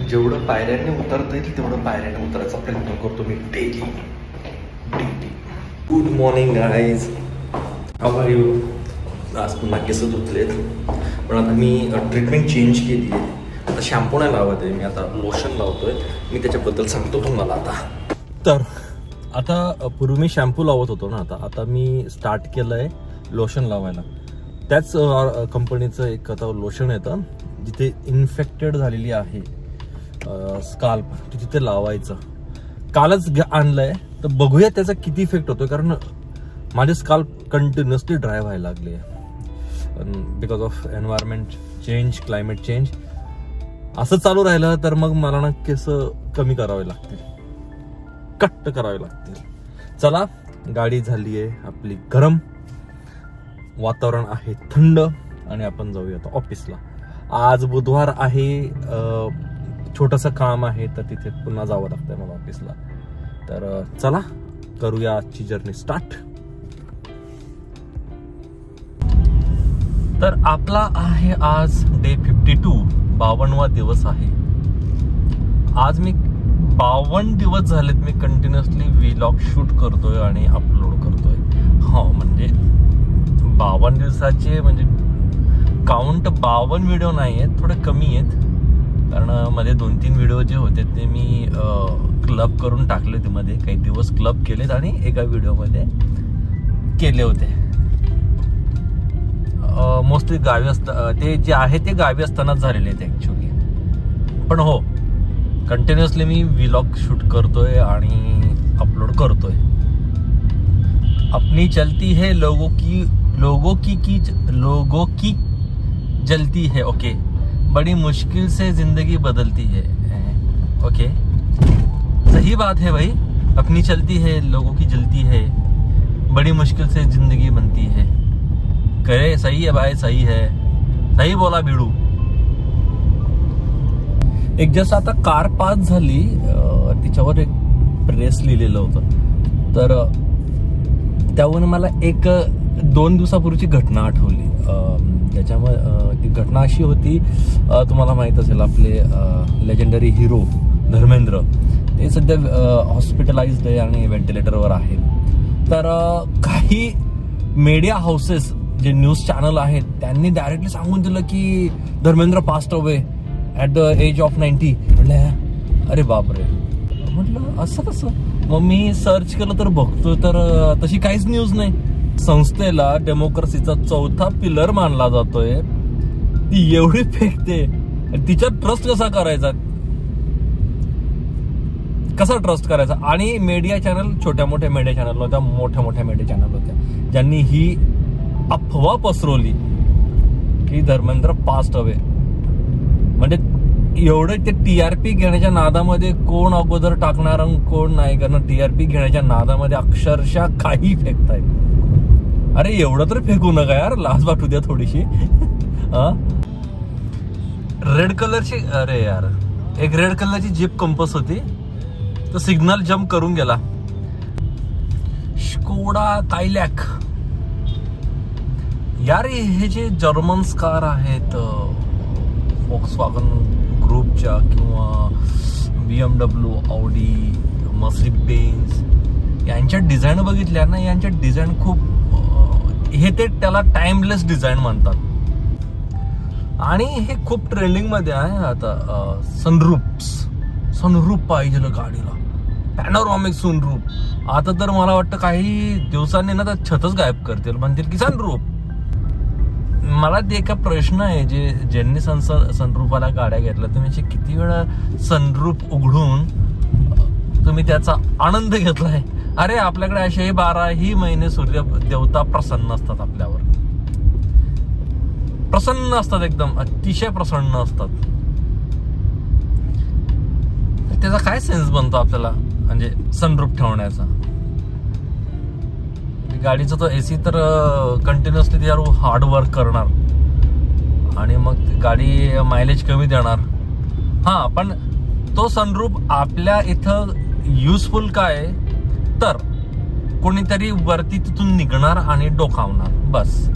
जेवढं पायऱ्यांनी उतरता येईल तेवढं पायऱ्यांनी उतरायचा प्रयत्न करतो मी daily. Good morning guys, how are you? आज पुन्हा केस धुतलेत, पण आता मी ट्रीटमेंट चेंज केली आहे. आता शॅम्पू नाही लावत आहे मी, आता लोशन लावतोय. मी त्याच्याबद्दल सांगतो तुम्हाला आता. तर आता पूर्वी मी शॅम्पू लावत होतो ना, आता मी स्टार्ट केलं आहे लोशन लावायला. त्याच कंपनीचं एक आता लोशन येतं, जिथे इन्फेक्टेड झालेली आहे स्काल्प, तिथे लावायचं. कालच आणलंय, तर बघूया त्याचा किती इफेक्ट होतोय. कारण माझे स्काल्प कंटिन्युअसली ड्राय व्हायला लागले because of environment change, climate change. असं चालू राहिलं तर मग मला ना केस कमी करावे लागतील, कट करावे लागतील. चला, गाडी झाली आहे आपली गरम, वातावरण आहे थंड, आणि आपण जाऊया आता ऑफिसला. आज बुधवार आहे, छोटंसं काम आहे, तर तिथे पुन्हा जावं लागतंय मला ऑफिसला. तर चला करूया आजची जर्नी स्टार्ट. तर आपला आहे आज डे 52, 52वा दिवस आहे. आज मी 52 दिवस झालेत मी कंटिन्युअसली व्लॉग शूट करतोय आणि अपलोड करतोय. हो, म्हणजे 52 दिवसाचे म्हणजे काउंट 52 व्हिडिओ नाही आहेत, थोडे कमी आहेत. कारण मध्ये 2-3 व्हिडिओ जे होते ते मी क्लब करून टाकले होते. मध्ये काही दिवस क्लब केलेत आणि एका व्हिडिओमध्ये केले होते. मोस्टली गावी ते जे आहे ते गावी असतानाच झालेले आहेत ऍक्च्युली. पण हो, कंटिन्युअसली मी व्लॉग शूट करतोय आणि अपलोड करतोय. अपनी चलती है लोगों की जलती है. ओके, बड़ी मुश्किल से जिंदगी बदलती है. ओके, सही बात है भाई. अपनी चलती है, लोगों की जलती है, बड़ी मुश्किल से जिंदगी बनती है. करे सही है भाई, सही है, सही बोला भिडू. एक जसं आता कार पास झाली, तिच्यावर एक प्रेस लिहिलेलं होतं. तर त्यावरून मला 1-2 दिवसापूर्वीची घटना आठवली. त्याच्यामुळे ती घटना अशी होती, तुम्हाला माहित असेल आपले लेजेंडरी हिरो धर्मेंद्र, ते सध्या हॉस्पिटलाइज्ड आहे आणि व्हेंटिलेटरवर आहे. तर काही मीडिया हाऊसेस जे न्यूज चॅनल आहेत त्यांनी डायरेक्टली सांगून दिलं की Dharmendra passed away at the age of 90. म्हटलं अरे बापरे, म्हटलं असं कसं. मग मी सर्च केलं तर बघतो तर तशी काहीच न्यूज नाही. संस्थेला डेमोक्रेसीचा 4था पिलर मानला जातोय, ती एवढी फेकते, तिच्यात ट्रस्ट कसा करायचा, कसा ट्रस्ट करायचा. आणि मीडिया चॅनल, छोट्या मोठ्या मीडिया चॅनल होत्या, मोठ्या मोठ्या मीडिया चॅनल होत्या, ज्यांनी ही अफवा पसरवली की धर्मेंद्र पास्ट अवे. म्हणजे एवढं ते टीआरपी घेण्याच्या नादामध्ये कोण अगोदर टाकणार आणि कोण नाही करणार, टीआरपी घेण्याच्या नादामध्ये अक्षरशः काही फेकतायत. अरे एवढं तर फेकू नका यार, लाज वाटू द्या थोडीशी. रेड कलरची, अरे यार, एक रेड कलरची जीप कंपस होती, तर सिग्नल जम्प करून गेला. स्कोडा कायलॅक यार, हे जे जर्मन कार आहेत फोक्सवॅगन ग्रुपच्या किंवा BMW, ऑडी, मर्सिडीज बेंझ, यांच्या डिझाईन बघितल्या ना, यांच्या डिझाईन खूप हे ते त्याला टाइमलेस डिझाईन म्हणतात. आणि हे खूप ट्रेंडिंग मध्ये आहे आता. सनरूफ पाहिजे गाडीला, पॅनोरॉमिक सनरूफ. आता तर मला वाटतं काही दिवसांनी ना तर छतच गायब करतील, म्हणतील की सनरूफ. मला ते एका प्रश्न आहे, जे ज्यांनी सनरूफवाला गाड्या घेतल्या, तुम्ही किती वेळा सनरूफ उघडून तुम्ही त्याचा आनंद घेतलाय. अरे आपल्याकडे असे 12ही महिने सूर्य देवता प्रसन्न असतात, आपल्यावर प्रसन्न असतात, एकदम अतिशय प्रसन्न असतात. त्याचा काय सेन्स बनतो आपल्याला, म्हणजे सनरूफ ठेवण्याचा. गाडीचा तो एसी तर कंटिन्युअसली त्यावर हार्ड वर्क करणार आणि मग गाडी मायलेज कमी देणार. हा, पण तो सनरूफ आपल्या इथं युजफुल काय, तर कोणीतरी वरती तिथून निघणार आणि डोकावणार, बस.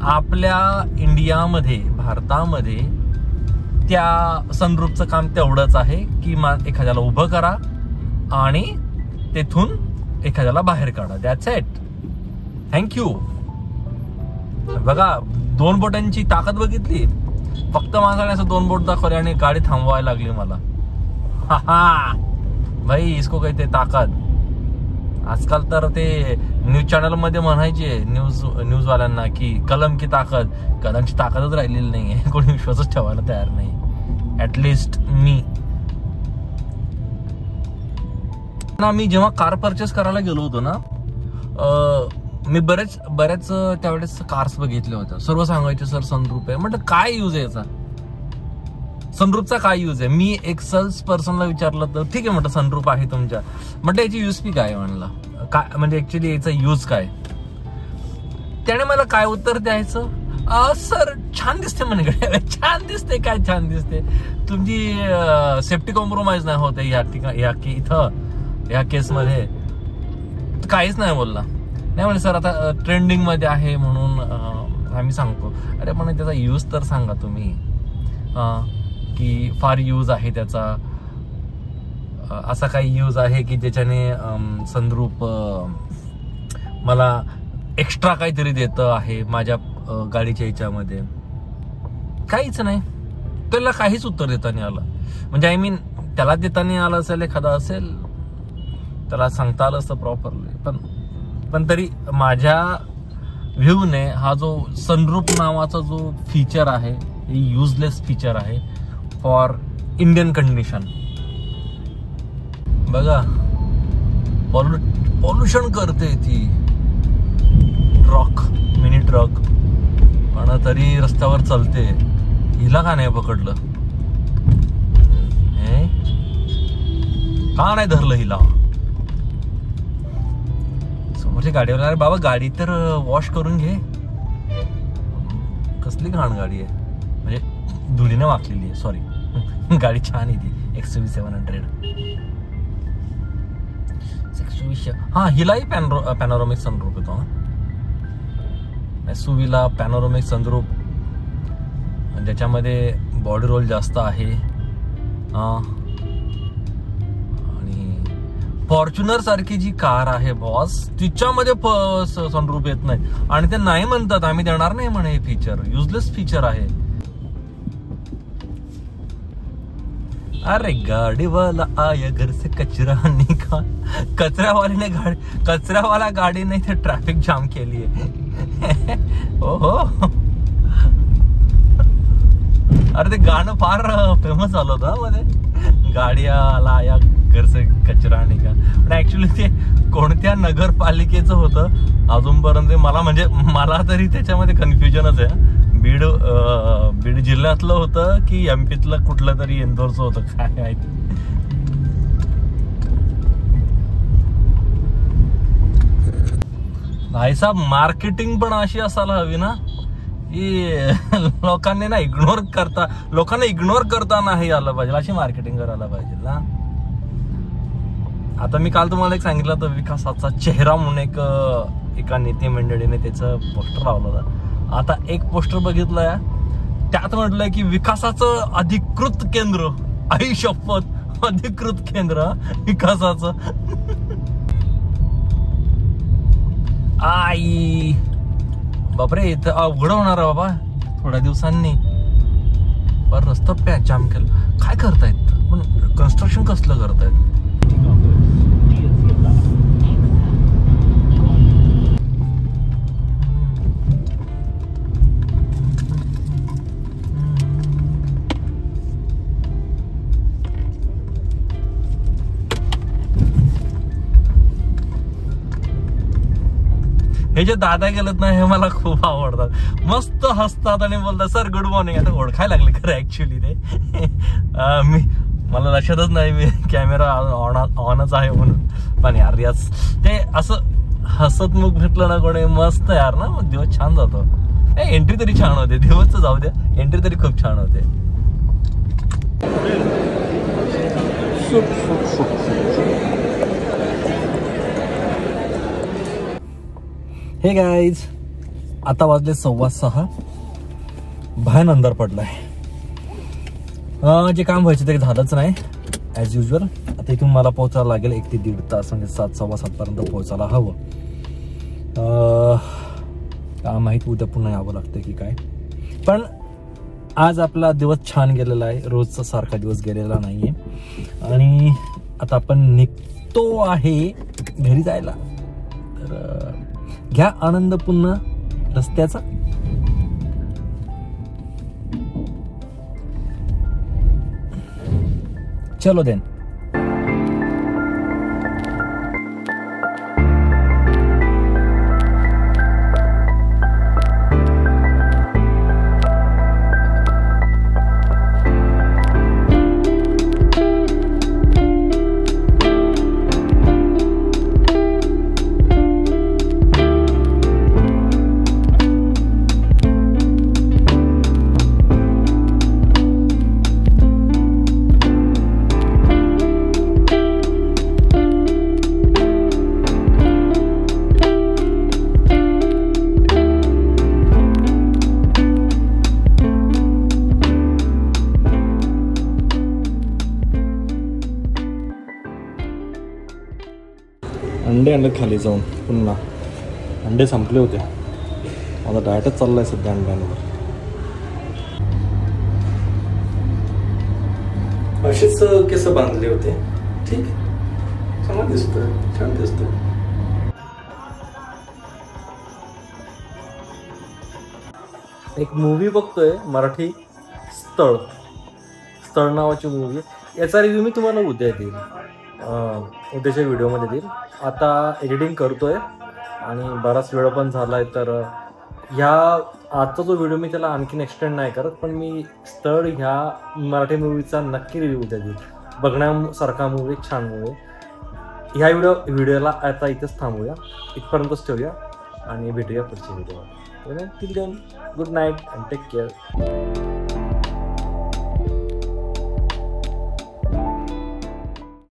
आपल्या इंडियामध्ये, भारतामध्ये त्या सनरूफचं काम तेवढंच आहे की एखाद्याला उभं करा आणि तेथून एखाद्याला बाहेर काढा. That's it. थँक्यू. बघा 2 बोटांची ताकद बघितली. फक्त माणसाने असं 2 बोट दाखवले आणि गाडी थांबवायला लागली मला. भाई इसको कहते ताकद. आजकाल तर ते न्यूज चॅनल मध्ये म्हणायचे न्यूजवाल्यांना की कलम की ताकद. कलमची ताकदच राहिलेली नाहीये. कोणी विश्वासच ठेवायला तयार नाही. ऍटलिस्ट मी जेव्हा कार परचेस करायला गेलो होतो ना, मी बऱ्याच त्यावेळेस कार्स बघितल्या होत्या. सर्व सांगायचे सर सनरूफ आहे. म्हटलं काय यूज आहे याचा, सनरूफचा काय यूज आहे. मी एक सेल्स पर्सनला विचारलं तर ठीक आहे म्हटलं सनरूफ आहे तुमच्या, म्हटलं याची यूएसपी काय म्हणलं, काय म्हणजे ऍक्च्युली याचा यूज काय. त्याने मला काय उत्तर द्यायचं, सर छान दिसते म्हणे गाडी. छान दिसते काय छान दिसते, तुमची सेफ्टी कॉम्प्रोमाइज नाही होते या केसमध्ये. काहीच नाही बोलला. नाही म्हणजे सर आता ट्रेंडिंग मध्ये आहे म्हणून आम्ही सांगतो. अरे पण त्याचा यूज तर सांगा तुम्ही, की फार यूज आहे त्याचा, असा काही यूज आहे की ज्याच्याने सनरूफ मला एक्स्ट्रा काहीतरी देतं आहे माझ्या गाडीच्या ह्याच्यामध्ये. काहीच नाही. त्याला काहीच उत्तर देता नाही आलं. म्हणजे आय मीन त्याला देता नाही आलं असेल, एखादा असेल त्याला सांगता आलं असतं प्रॉपरली. पण तरी माझ्या व्ह्यूने हा जो सनरूफ नावाचा जो फीचर आहे हे युजलेस फीचर आहे फॉर इंडियन कंडिशन. बघा पॉल्युशन करते ती ट्रक, मिनी ट्रक, पण तरी रस्त्यावर चालते. हिला का नाही पकडलं, का नाही धरलं हिला. समोरची गाडीवाला, अरे बाबा गाडी तर वॉश करून घे. कसली घाण गाडी आहे, म्हणजे धुळीने वाकलेली आहे. सॉरी, गाडी छान आहे ती XUV 700. हा हिलाही पॅनोरामिक सनरूफ येतो. SUVला पॅनोरामिक सनरूफ ज्याच्यामध्ये बॉडी रोल जास्त आहे. फॉर्च्युनर सारखी जी कार आहे बॉस, तिच्यामध्ये सनरूफ येत नाही. आणि ते नाही म्हणतात आम्ही देणार नाही म्हणे. हे फीचर युजलेस फीचर आहे. अरे गाडीवाला आया घर से कचरा निकाल. कचऱ्यावाला गाडीने ते ट्रॅफिक जाम केली आहे. ओहो, अरे ते गाणं फार फेमस झालं होतं मध्ये, गाडीवाला आया घर से कचरा निकाल. पण ऍक्च्युली ते कोणत्या नगरपालिकेचं होतं अजूनपर्यंत मला तरी त्याच्यामध्ये कन्फ्युजनच आहे. बीड जिल्ह्यातलं होतं की एमपीतलं कुठलं तरी इंदोरचं होतं, काय माहिती. भाईसाहेब मार्केटिंग पण अशी असायला हवी ना की लोकांना इग्नोर करता नाही आलं पाहिजे. अशी मार्केटिंग करायला पाहिजे ना. आता मी काल तुम्हाला एक सांगितलं होतं विकासाचा चेहरा म्हणून एका नेते मंडळीने त्याचं पोस्टर लावलं होतं. आता एक पोस्टर बघितलंय, त्यात म्हटलंय की विकासाचं अधिकृत केंद्र, आई शपथ अधिकृत केंद्र विकासाचं. आई बापरे, इथं अवघड होणार आहे बाबा थोड्या दिवसांनी. पर रस्ता जाम केलं, काय करतायत पण कन्स्ट्रक्शन कसलं करतायत. हे जे दादा गेलेत ना, हे मला खूप आवडतात. मस्त हसतात आणि बोलतात सर गुड मॉर्निंग. आता ओळखायला लागले खरं ऍक्च्युली ते. मला लक्षातच नाही मी कॅमेरा ऑनच आहे म्हणून. पण यार याच ते असं हसत मुख भेटलं ना कोणी, मस्त यार ना, मग दिवस छान जातो. एंट्री तरी छान होते, दिवस तर जाऊ द्या, एंट्री तरी खूप छान होते. हे गाईज, आता वाजले 6:15. भयान अंधार पडलाय. जे काम व्हायचं ते झालंच नाही ॲज युजल. आता इथून मला पोहोचायला लागेल 1 ते 1.5 तास, म्हणजे 7 सव्वा 7पर्यंत पोहोचायला हवं. काय माहीत उद्या पुन्हा यावं लागतं की काय. पण आज आपला दिवस छान गेलेला आहे, रोजचा सारखा दिवस गेलेला नाही आहे. आणि आता आपण निघतो आहे घरी जायला. तर घ्या आनंद पुन्हा रस्त्याचा. चलो देन. अंडे आणले खाली जाऊन, पुन्हा अंडे संपले होते. माझा डायटच चाललाय सध्या अंड्यांवर. असेच केस बांधले होते. ठीक आहे, चांगला दिसतोय, छान दिसतोय. एक मूवी बघतोय मराठी, स्थळ. स्थळ नावाची मूवी. याचा रिव्ह्यू मी तुम्हाला उद्या देईल, उद्याच्या व्हिडिओमध्ये देईल. आता एडिटिंग करतोय आणि बराच वेळ पण झाला आहे. तर ह्या आजचा जो व्हिडिओ मी त्याला आणखीन एक्सटेंड नाही करत, पण मी स्थळ ह्या मराठी मूवीचा नक्की रिव्ह्यू उद्या देईल. बघण्यासारखा मूवी, छान मूवी. ह्या व्हिडिओला आता इथेच थांबूया, इथपर्यंतच ठेवूया आणि भेटूया पुढच्या व्हिडिओवर. Till then, good night and take care.